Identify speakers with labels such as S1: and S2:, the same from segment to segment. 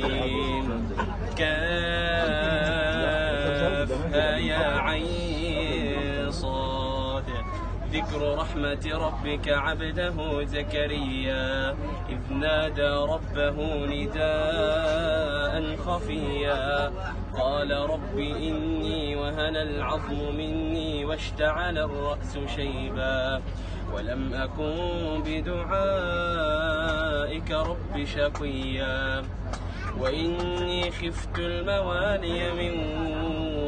S1: الرحيم. كافها يا عين صاد. ذكر رحمة ربك عبده زكريا إذ نادى ربه نداء خفيا قال رب إني وهن العظم مني واشتعل الرأس شيبا ولم أكن بدعائك رب شقيا وإني خفت الموالي من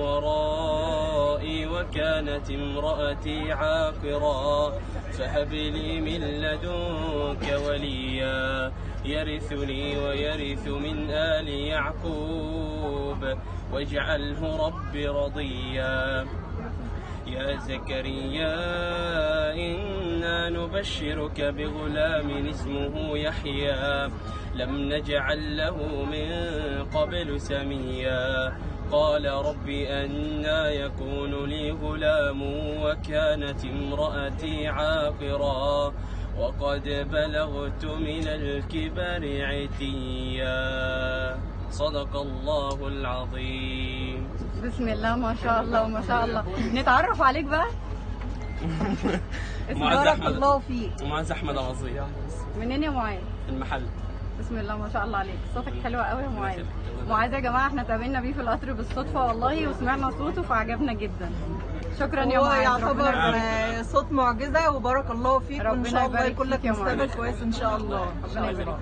S1: ورائي وكانت امرأتي عاقرا فهب لي من لدنك وليا يرثني ويرث من آل يعقوب واجعله رب رضيا. يا زكريا إنا نبشرك بغلام اسمه يحيى لم نجعل له من قبل سميا قال رب أنى يكون لي غلام وكانت امرأتي عاقرا وقد بلغت من الكبر عتيا. صدق الله العظيم.
S2: بسم الله ما شاء الله ما شاء الله. نتعرف عليك بقى. بارك الله فيك.
S1: معاذ أحمد وصية.
S2: منين يا معاذ؟
S1: المحل.
S2: بسم الله ما شاء الله عليك، صوتك حلو قوي يا معاذ. معاذ يا جماعه احنا اتقابلنا بيه في القطر بالصدفه والله وسمعنا صوته فعجبنا جدا. شكرا يا معاذ.
S3: يعتبر صوت معجزه وبارك الله فيك وان شاء الله يكون لك مستقبل كويس ان شاء الله.
S2: ربنا يبارك.